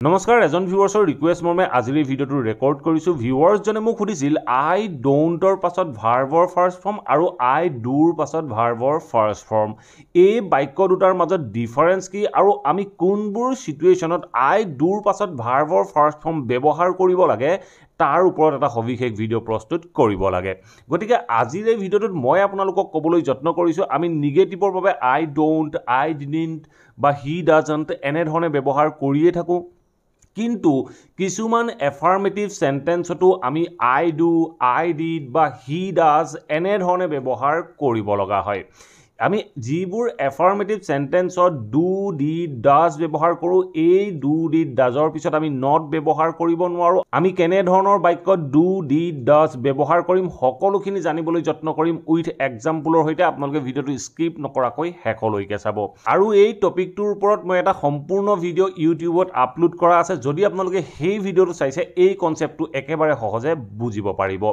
নমস্কাৰ এজন ভিউৱাৰ্ছৰ ৰিকুৱেষ্ট মৰ্মে আজিৰ এই ভিডিঅ'টো ৰেকৰ্ড কৰিছোঁ ভিউৱাৰ্ছজনে মোক সুধিছিল আই ডোণ্টৰ পাছত ভাৰ্বৰ ফাৰ্ষ্ট ফৰ্ম আৰু আই ডুৰ পাছত ভাৰ্বৰ ফাৰ্ষ্ট ফৰ্ম এই বাক্য দুটাৰ মাজত ডিফাৰেন্স কি আৰু আমি কোনবোৰ সিচুৱেশ্যনত আই ডুৰ পাছত ভাৰ্বৰ ফাৰ্ষ্ট ফৰ্ম ব্যৱহাৰ কৰিব লাগে তাৰ ওপৰত এটা সবিশেষ ভিডিঅ' প্ৰস্তুত কৰিব লাগে গতিকে আজিৰ এই ভিডিঅ'টোত মই আপোনালোকক ক'বলৈ যত্ন কৰিছোঁ আমি নিগেটিভৰ বাবে আই ডোণ্ট আই ডিডন্ট বা হি ডাজন্ট এনেধৰণে ব্যৱহাৰ কৰিয়ে থাকোঁ কিন্তু কিছুমান এফাৰ্মেটিভ সেন্টেন্সটো আমি আই ডু আই ডিড বা হি ডাজ এনেধৰণে ব্যৱহাৰ কৰিব লগা হয় আমি যিবোৰ এফাৰ্মেটিভ সেন্টেন্সত ডু ডিড ডাজ ব্যৱহাৰ কৰোঁ এই ডু ডিড ডাজৰ পিছত আমি নট ব্যৱহাৰ কৰিব নোৱাৰোঁ আমি কেনে ধৰণৰ বাক্যত ডু ডিড ডাজ ব্যৱহাৰ কৰিম সকলোখিনি জানিবলৈ যত্ন কৰিম উইথ এক্সাম্পলৰ সৈতে আপোনালোকে ভিডিঅ'টো স্কিপ নকৰাকৈ শেষলৈকে চাব আৰু এই টপিকটোৰ ওপৰত মই এটা সম্পূৰ্ণ ভিডিঅ' ইউটিউবত আপলোড কৰা আছে যদি আপোনালোকে সেই ভিডিঅ'টো চাইছে এই কনসেপ্টটো একেবাৰে সহজে বুজিব পাৰিব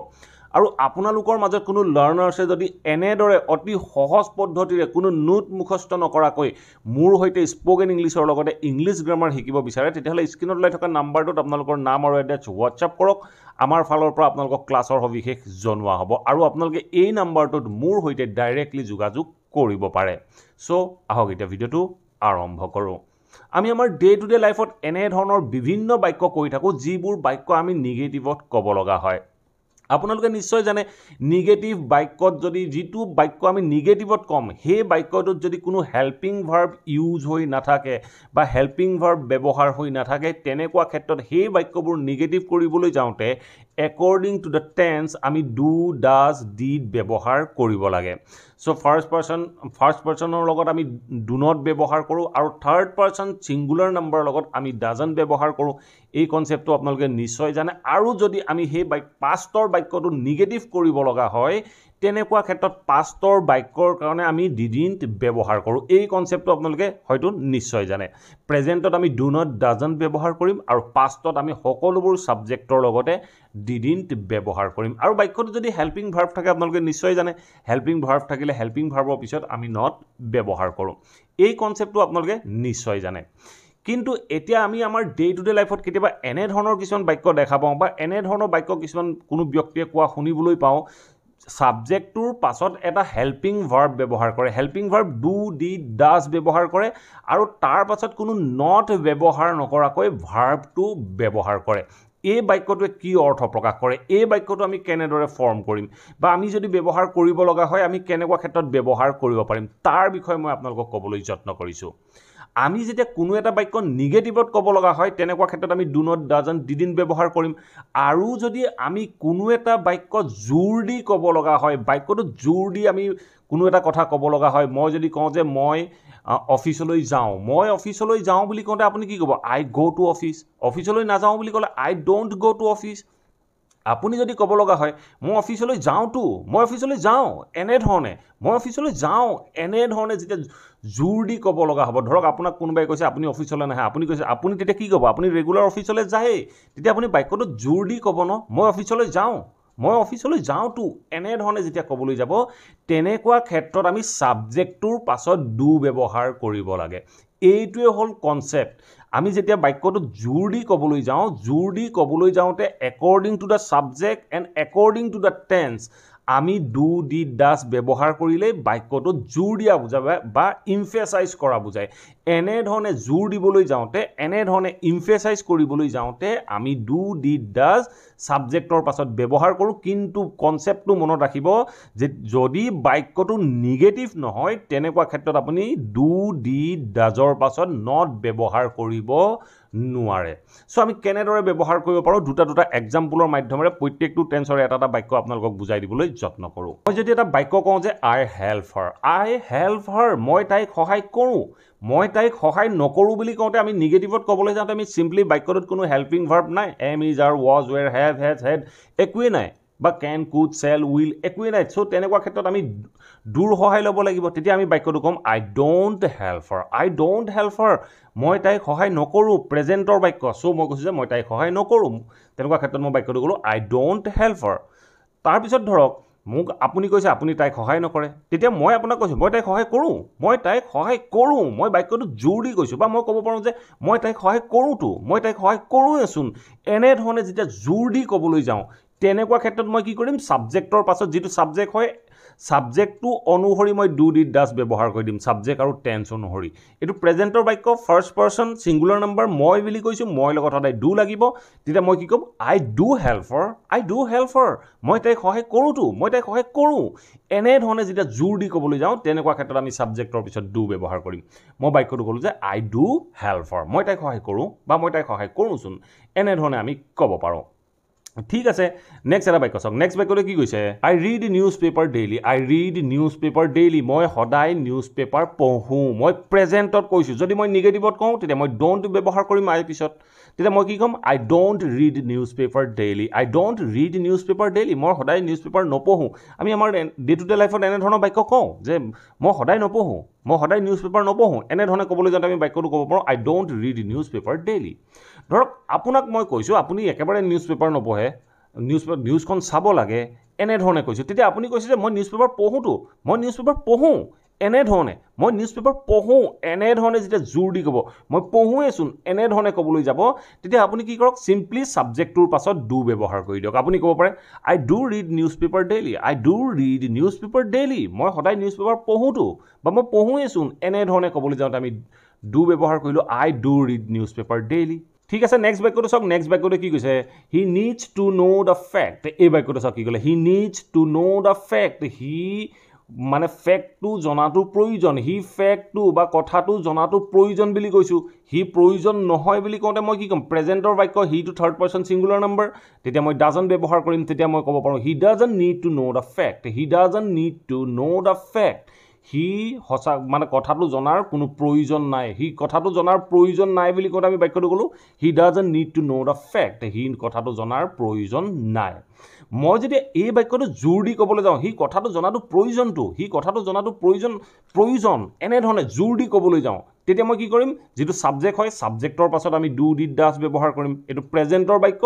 আৰু আপোনালোকৰ মাজত কোনো লাৰ্নাৰ্ছে যদি এনেদৰে অতি সহজ পদ্ধতিৰে কোনো নোট মুখস্থ নকৰাকৈ মোৰ হৈতে স্পোকেন ইংলিছৰ লগতে ইংলিছ গ্ৰামাৰ শিকিব বিচাৰে তেতিয়াহ'লে স্ক্ৰীনত ওলাই থকা নাম্বাৰটোত আপোনালোকৰ নাম আৰু এড্ৰেছ হোৱাটছআপ কৰক আমাৰ ফালৰ পৰা আপোনালোকক ক্লাছৰ সবিশেষ জনোৱা হ'ব আৰু আপোনালোকে এই নাম্বাৰটোত মোৰ হৈতে ডাইৰেক্টলি যোগাযোগ কৰিব পাৰে সো আহক এতিয়া ভিডিঅ'টো আৰম্ভ কৰোঁ আমি আমাৰ ডে টু ডে লাইফত এনে ধৰণৰ বিভিন্ন বাক্য কৈ থাকোঁ যিবোৰ বাক্য আমি নিগেটিভত ক'ব লগা হয় আপোনালোকে নিশ্চয় জানে নিগেটিভ বাক্যত যদি যেটো বাক্য আমি নিগেটিভত কম হে বাক্যটোত যদি কোনো হেল্পিং ভাৰ্ব ইউজ হৈ নাথাকে বা হেল্পিং ভাৰ্ব ব্যৱহাৰ হৈ নাথাকে তেনেকুৱা ক্ষেত্ৰত হে বাক্যবোৰ নিগেটিভ কৰিবলৈ যাওঁতে according to the tense আমি do does did ব্যৱহাৰ কৰিব লাগে সো ফাৰ্স্ট পাৰসনৰ লগত আমি do not ব্যৱহাৰ কৰোঁ আৰু থাৰ্ড পাৰসন সিঙ্গুলাৰ নাম্বাৰৰ লগত আমি doesn't ব্যৱহাৰ কৰোঁ এই কনসেপ্টটো আপোনালোকে নিশ্চয় জানে আৰু যদি আমি হে পাষ্টৰ বাক্যটো নিগেটিভ কৰিব লগা হয় তেনেকুৱা ক্ষেত্ৰত পাষ্টৰ বাক্যৰ কাৰণে আমি ডিডন্ট ব্যৱহাৰ কৰোঁ এই কনসেপ্টটো আপোনালোকে হয়তো নিশ্চয় জানে প্ৰেজেন্টত আমি ডু নট ডাজন্ট ব্যৱহাৰ কৰিম আৰু পাষ্টত আমি সকলোবোৰ সাবজেক্টৰ লগতে ডিডন্ট ব্যৱহাৰ কৰিম আৰু বাক্যটো যদি হেল্পিং ভাৰ্ব থাকে আপোনালোকে নিশ্চয় জানে হেল্পিং ভাৰ্ব থাকিলে হেল্পিং ভাৰ্বৰ পিছত আমি নট ব্যৱহাৰ কৰোঁ এই কনসেপ্টটো আপোনালোকে নিশ্চয় জানে কিন্তু এতিয়া আমি আমাৰ ডে টু ডে লাইফত কেতিয়াবা এনে ধৰণৰ কিছুমান বাক্য দেখা পাওঁ বা এনে ধৰণৰ বাক্য কিছুমান কোনো ব্যক্তিয়ে কোৱা শুনিবলৈ পাওঁ সাবজেক্টটোৰ পাছত এটা হেল্পিং ভাৰ্ব ব্যৱহাৰ কৰে helping verb do did does ব্যৱহাৰ কৰে আৰু তাৰ পাছত কোনো নট ব্যৱহাৰ নকৰাকৈ ভাৰ্বটো ব্যৱহাৰ কৰে এই বাক্যটোৱে কি অৰ্থ প্ৰকাশ কৰে এই বাক্যটো আমি কেনেদৰে ফৰ্ম কৰিম বা আমি যদি ব্যৱহাৰ কৰিব লগা হয় আমি কেনেকুৱা ক্ষেত্ৰত ব্যৱহাৰ কৰিব পাৰিম তাৰ বিষয়ে মই আপোনালোকক ক'বলৈ যত্ন কৰিছোঁ আমি যেতিয়া কোনো এটা বাক্য নিগেটিভত ক'ব লগা হয় তেনেকুৱা ক্ষেত্ৰত আমি ডু নট ডাজন্ট ডিডন্ট ব্যৱহাৰ কৰিম আৰু যদি আমি কোনো এটা বাক্য জোৰ দি ক'ব লগা হয় বাক্যটো জোৰ দি আমি কোনো এটা কথা ক'ব লগা হয় মই যদি কওঁ যে মই অফিচলৈ যাওঁ বুলি কওঁতে আপুনি কি ক'ব আই গো টু অফিচ অফিচলৈ নাযাওঁ বুলি ক'লে আই ডোণ্ট গো টু অফিচ আপুনি যদি ক'ব লগা হয় মই অফিচলৈ যাওঁ এনেধৰণে মই অফিচলৈ যাওঁ এনেধৰণে যেতিয়া জোৰ দি ক'ব লগা হ'ব ধৰক আপোনাক কোনোবাই কৈছে আপুনি অফিচলৈ নাহে আপুনি কৈছে আপুনি তেতিয়া কি ক'ব আপুনি ৰেগুলাৰ অফিচলৈ যায়েই তেতিয়া আপুনি বাক্যটো জোৰ দি ক'ব ন মই অফিচলৈ যাওঁতো এনেধৰণে যেতিয়া ক'বলৈ যাব তেনেকুৱা ক্ষেত্ৰত আমি সাবজেক্টটোৰ পাছত ডু ব্যৱহাৰ কৰিব লাগে এইটোৱে হ'ল কনসেপ্ট আমি যেতিয়া বাক্যটো জোৰ দি ক'বলৈ যাওঁতে according to the subject and according to the tense আমি ডু ডিড ডাজ ব্যৱহাৰ কৰিলে বাক্যটো জোৰ দিয়া বুজায় বা ইমফেসাইজ কৰা বুজায় এনেধৰণে জোৰ দিবলৈ যাওঁতে এনেধৰণে ইমফেসাইজ কৰিবলৈ যাওঁতে আমি ডু ডিড ডাজ সাবজেক্টৰ পাছত ব্যৱহাৰ কৰোঁ কিন্তু কনসেপ্টটো মনত ৰাখিব যে যদি বাক্যটো নিগেটিভ নহয় তেনেকুৱা ক্ষেত্ৰত আপুনি ডু ডিড ডাজৰ পাছত নট ব্যৱহাৰ কৰিব নোৱাৰে সো আমি কেনেদৰে ব্যৱহাৰ কৰিব পাৰোঁ দুটা এক্সাম্পলৰ মাধ্যমেৰে প্ৰত্যেকটো টেন্সৰ এটা বাক্য আপোনালোকক বুজাই দিবলৈ যত্ন কৰোঁ মই যদি এটা বাক্য কওঁ যে আই হেল্প হাৰ মই তাইক সহায় কৰোঁ মই তাইক সহায় নকৰোঁ বুলি কওঁতে আমি নিগেটিভত ক'বলৈ যাওঁতে আমি সিম্পলি বাক্যটোত কোনো হেল্পিং ভাৰ্ব নাই am is are was were have has had একোৱেই নাই বা ক্যান কুড চেল উইল একোৱেই নাই সো তেনেকুৱা ক্ষেত্ৰত আমি ডুৰ সহায় ল'ব লাগিব তেতিয়া আমি বাক্যটো ক'ম আই ডোণ্ট হেল্প হাৰ মই তাইক সহায় নকৰোঁ প্ৰেজেন্টৰ বাক্য সো মই কৈছোঁ যে মই তাইক সহায় নকৰোঁ তেনেকুৱা ক্ষেত্ৰত মই বাক্যটো ক'লোঁ আই ডোণ্ট হেল্প হাৰ তাৰ পিছত ধৰক মোক আপুনি কৈছে আপুনি তাইক সহায় নকৰে তেতিয়া মই আপোনাক কৈছোঁ মই তাইক সহায় কৰোঁ মই বাক্যটো জোৰ দি কৈছোঁ বা মই ক'ব পাৰোঁ যে মই তাইক সহায় কৰোঁতো মই তাইক সহায় কৰোঁৱেচোন এনেধৰণে যেতিয়া জোৰ দি ক'বলৈ যাওঁ তেনেকুৱা ক্ষেত্ৰত মই কি কৰিম ছাবজেক্টৰ পাছত যিটো ছাবজেক্ট হয় ছাবজেক্টটো অনুসৰি মই ডু ডিড ডাজ ব্যৱহাৰ কৰি দিম ছাবজেক্ট আৰু টেন্স অনুসৰি এইটো প্ৰেজেণ্টৰ বাক্য ফাৰ্ষ্ট পাৰ্চন ছিংগুলাৰ নাম্বাৰ মই বুলি কৈছোঁ মই লগত সদায় ডু লাগিব তেতিয়া মই কি ক'ম আই ডু হেল্প হাৰ মই তাইক সহায় কৰোঁতো মই তাইক সহায় কৰোঁ এনেধৰণে যেতিয়া জোৰ দি ক'বলৈ যাওঁ তেনেকুৱা ক্ষেত্ৰত আমি ছাবজেক্টৰ পিছত ডু ব্যৱহাৰ কৰিম মই বাক্যটো ক'লোঁ যে আই ডু হেল্প হাৰ মই তাইক সহায় কৰোঁ বা মই তাইক সহায় কৰোঁচোন এনেধৰণে আমি ক'ব পাৰোঁ ঠিক আছে নেক্সট এটা বাক্য চাওক নেক্সট বাক্যটো কি কৈছে আই ৰিড নিউজ পেপাৰ ডেইলি মই সদায় নিউজ পেপাৰ পঢ়োঁ মই প্ৰেজেণ্টত কৈছোঁ যদি মই নিগেটিভত কওঁ তেতিয়া মই ডোণ্ট ব্যৱহাৰ কৰিম আইৰ পিছত তেতিয়া মই কি ক'ম I don't read newspaper daily মই সদায় নিউজ পেপাৰ নপঢ়োঁ আমি আমাৰ ডে টু ডে লাইফত এনেধৰণৰ বাক্য কওঁ যে মই সদায় নিউজ পেপাৰ নপঢ়োঁ এনেধৰণে ক'বলৈ যাওঁতে আমি বাক্যটো ক'ব পাৰোঁ I don't read newspaper daily ধৰক আপোনাক মই কৈছোঁ আপুনি একেবাৰে নিউজ পেপাৰ নপঢ়ে নিউজখন চাব লাগে এনেধৰণে কৈছোঁ তেতিয়া আপুনি কৈছে যে মই নিউজ পেপাৰ পঢ়োঁ এনেধৰণে যেতিয়া জোৰ দি ক'ব মই পঢ়োৱেচোন এনেধৰণে ক'বলৈ যাব তেতিয়া আপুনি কি কৰক চিম্পলি ছাবজেক্টটোৰ পাছত ডু ব্যৱহাৰ কৰি দিয়ক আপুনি ক'ব পাৰে I do read newspaper daily মই সদায় নিউজ পেপাৰ পঢ়োঁতো বা মই পঢ়োৱেচোন এনেধৰণে ক'বলৈ যাওঁতে আমি ডু ব্যৱহাৰ কৰিলোঁ I do read newspaper daily ঠিক আছে নেক্সট বাক্যটো চাওক নেক্সট বাক্যটো কি কৈছে he needs to know' the fact এই বাক্যটো চাওক কি ক'লে he needs to know' the fact he মানে ফেক্টটো জনাটো প্ৰয়োজন হি ফেক্টটো বা কথাটো জনাটো প্ৰয়োজন বুলি কৈছোঁ হি প্ৰয়োজন নহয় বুলি কওঁতে মই কি ক'ম প্ৰেজেণ্টৰ বাক্য হিটো থাৰ্ড পাৰ্চন ছিংগুলাৰ নাম্বাৰ তেতিয়া মই ডাজন্ট ব্যৱহাৰ কৰিম তেতিয়া মই ক'ব পাৰোঁ he doesn't need to know' the fact he সঁচা মানে কথাটো জনাৰ কোনো প্ৰয়োজন নাই বুলি কওঁতে আমি বাক্যটো ক'লোঁ he doesn't need to know' the fact he কথাটো জনাৰ প্ৰয়োজন নাই মই যদি এই বাক্যটো জোৰ দি ক'বলৈ যাওঁ হি কথাটো জনাটো প্ৰয়োজন এনেধৰণে জোৰ দি ক'বলৈ যাওঁ তেতিয়া মই কি কৰিম যিটো ছাবজেক্ট হয় ছাবজেক্টৰ পাছত আমি ডু ডিড ডাজ ব্যৱহাৰ কৰিম এইটো প্ৰেজেণ্টৰ বাক্য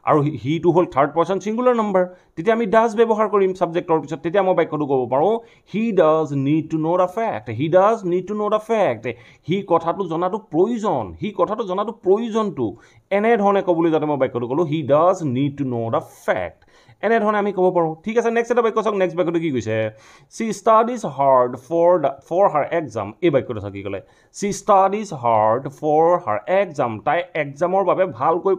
আৰু হিটো হ'ল থাৰ্ড পাৰ্চন ছিংগুলাৰ নাম্বাৰ তেতিয়া আমি ডাজ ব্যৱহাৰ কৰিম ছাবজেক্টৰ পিছত তেতিয়া মই বাক্যটো ক'ব পাৰোঁ he does need to know' the fact he কথাটো জনাটো প্ৰয়োজনটো এনেধৰণে ক'বলৈ যাওঁতে মই বাক্যটো ক'লোঁ he does need to know' the fact এনেধৰণে আমি ক'ব পাৰোঁ ঠিক আছে নেক্সট এটা বাক্য চাওক নেক্সট বাক্যটো কি কৈছে she studies hard for her exam এই বাক্যটো চাওক কি ক'লে she studies hard for her exam তাই এক্সামৰ বাবে ভালকৈ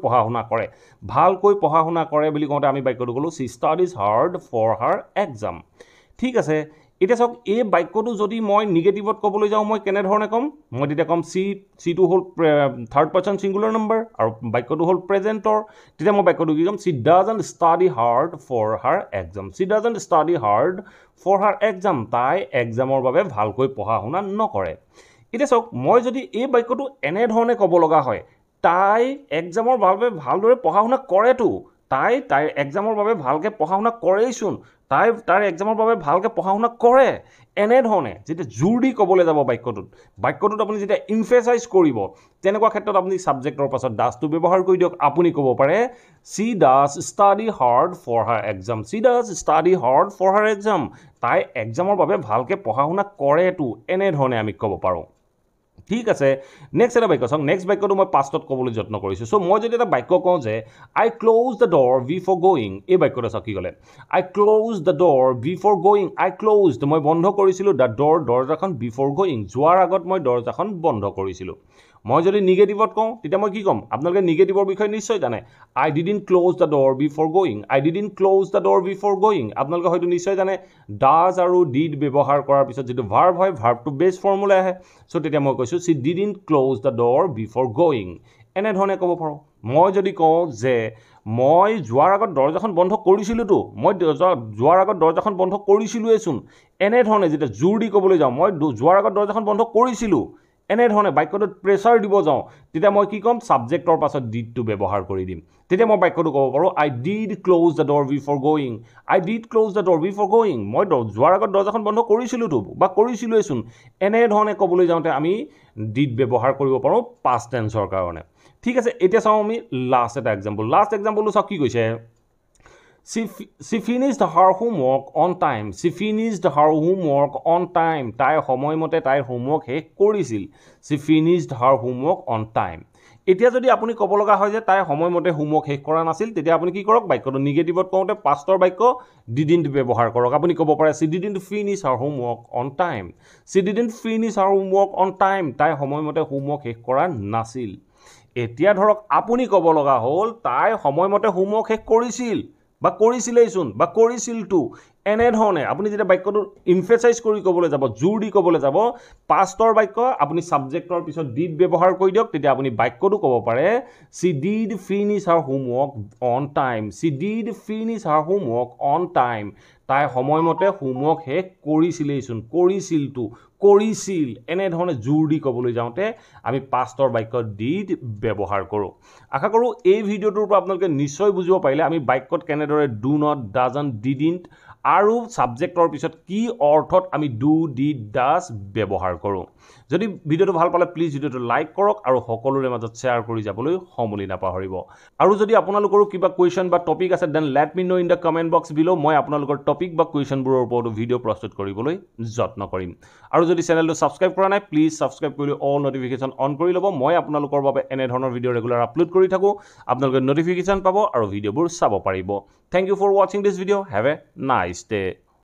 পঢ়া শুনা কৰে বুলি কওঁতে আমি বাক্যটো ক'লোঁ she studies hard for her exam ঠিক আছে এতিয়া চাওক এই বাক্যটো যদি মই নিগেটিভত ক'বলৈ যাওঁ মই কেনেধৰণে ক'ম মই তেতিয়া ক'ম চিটো হ'ল থাৰ্ড পাৰ্চন ছিংগুলাৰ নাম্বাৰ আৰু বাক্যটো হ'ল প্ৰেজেণ্টৰ তেতিয়া মই বাক্যটো কি ক'ম she doesn't study hard for her exam তাই এক্সামৰ বাবে ভালকৈ পঢ়া শুনা নকৰে এতিয়া চাওক মই যদি এই বাক্যটো এনেধৰণে ক'ব লগা হয় তাই এক্সামৰ বাবে ভালদৰে পঢ়া শুনা কৰেতো তাইৰ এক্সামৰ বাবে ভালকৈ পঢ়া শুনা কৰেইচোন তাইৰ এক্সামৰ বাবে ভালকৈ পঢ়া শুনা কৰে এনেধৰণে যেতিয়া জোৰ দি ক'বলৈ যাব বাক্যটোত আপুনি যেতিয়া ইমফেচাইজ কৰিব তেনেকুৱা ক্ষেত্ৰত আপুনি ছাবজেক্টৰ পাছত ডাজটো ব্যৱহাৰ কৰি দিয়ক আপুনি ক'ব পাৰে she does study hard for her exam তাই এক্সামৰ বাবে ভালকৈ পঢ়া শুনা কৰেতো এনেধৰণে আমি ক'ব পাৰোঁ ঠিক আছে নেক্সট এটা বাক্য চাওক নেক্সট বাক্যটো মই পাষ্টত ক'বলৈ যত্ন কৰিছোঁ চ' মই যদি এটা বাক্য কওঁ যে I close the door before going এই বাক্যটো চাওক কি ক'লে I close the door before going মই বন্ধ কৰিছিলোঁ দ্য দৰজাখন বিফৰ গোয়িং যোৱাৰ আগত মই দৰজাখন বন্ধ কৰিছিলোঁ মই যদি নিগেটিভত কওঁ তেতিয়া মই কি ক'ম আপোনালোকে নিগেটিভৰ বিষয়ে নিশ্চয় জানে I didn't close the door before going আপোনালোকে হয়তো নিশ্চয় জানে ডাজ আৰু ডিড ব্যৱহাৰ কৰাৰ পিছত যিটো ভাৰ্ব হয় ভাৰ্বটো বেছ ফৰ্মুলাই আহে চ' তেতিয়া মই কৈছোঁ C didn't close the door before going এনেধৰণে ক'ব পাৰোঁ মই যদি কওঁ যে মই যোৱাৰ আগত দৰজাখন বন্ধ কৰিছিলোঁতো কৰিছিলোঁৱেচোন এনেধৰণে যেতিয়া জোৰ দি ক'বলৈ যাওঁ মই যোৱাৰ আগত দৰজাখন বন্ধ কৰিছিলোঁ এনেধৰণে বাক্যটোত প্ৰেছাৰ দিব যাওঁ তেতিয়া মই কি ক'ম ছাবজেক্টৰ পাছত ডিডটো ব্যৱহাৰ কৰি দিম তেতিয়া মই বাক্যটো ক'ব পাৰোঁ I did close the door before going মই যোৱাৰ আগত দৰজাখন বন্ধ কৰিছিলোঁতো বা কৰিছিলোঁৱেচোন এনেধৰণে ক'বলৈ যাওঁতে আমি ডিড ব্যৱহাৰ কৰিব পাৰোঁ পাষ্ট টেন্সৰ কাৰণে ঠিক আছে এতিয়া চাওঁ আমি লাষ্ট এক্সাম্পলটো চাওক কি কৈছে She finished her homework on time. She finished her homework on time. তাই সময়মতে তাইৰ হোমৱৰ্ক শেষ কৰিছিল. She finished her homework on time. এতিয়া যদি আপুনি ক'ব লগা হয় যে তাই সময়মতে হোমৱৰ্ক শেষ কৰা নাছিল তেতিয়া আপুনি কি কৰক বাক্যটো নিগেটিভত কওঁতে পাষ্টৰ বাক্য didn't ব্যৱহাৰ কৰক. আপুনি ক'ব পাৰে she didn't finish her homework on time. She didn't finish her homework on time. তাই সময়মতে হোমৱৰ্ক শেষ কৰা নাছিল. এতিয়া ধৰক আপুনি ক'ব লগা হ'ল তাই সময়মতে হোমৱৰ্ক শেষ কৰিছিল বা কৰিছিলেইচোন বা কৰিছিলটো এনেধৰণে আপুনি যেতিয়া বাক্যটো ইমফেচাইজ কৰি ক'বলৈ যাব জোৰ দি ক'বলৈ যাব পাষ্টৰ বাক্য আপুনি ছাবজেক্টৰ পিছত ডিড ব্যৱহাৰ কৰি দিয়ক তেতিয়া আপুনি বাক্যটো ক'ব পাৰে she did finish her homework on time. She did finish her homework on time. তাই সময়মতে হোমৱৰ্ক শেষ কৰিছিলেইচোন কৰিছিলটো কৰিছিল এনেধৰণে জোৰ দি ক'বলৈ যাওঁতে আমি পাষ্টৰ বাক্য ডিড ব্যৱহাৰ কৰোঁ. আশা কৰোঁ এই ভিডিঅ'টোৰ পৰা আপোনালোকে নিশ্চয় বুজিব পাৰিলে আমি বাক্যত কেনেদৰে ডু নট ডাজন্ট ডিডন্ট আৰু ছাবজেক্টৰ পিছত কি অৰ্থত আমি ডু ডিড ডাজ ব্যৱহাৰ কৰোঁ. যদি ভিডিঅ'টো ভাল পালে প্লিজ ভিডিঅ'টো লাইক কৰক আৰু সকলোৰে মাজত শ্বেয়াৰ কৰি যাবলৈ সমলি নাপাহৰিব. আৰু যদি আপোনালোকৰো কিবা কুৱেশ্যন বা টপিক আছে then let me know' in the comment box below' মই আপোনালোকৰ টপিক বা কুৱেশ্যনবোৰৰ ওপৰতো ভিডিঅ' প্ৰস্তুত কৰিবলৈ যত্ন কৰিম. আৰু যদি চেনেলটো ছাবস্ক্ৰাইব কৰা নাই প্লিজ ছাবস্ক্ৰাইব কৰি অল নটিফিকেশ্যন অন কৰি ল'ব. মই আপোনালোকৰ বাবে এনেধৰণৰ ভিডিঅ' ৰেগুলাৰ আপলোড কৰি থাকোঁ. আপোনালোকে নটিফিকেশ্যন পাব আৰু ভিডিঅ'বোৰ চাব পাৰিব. Thank you for watching this video. Have a nice day.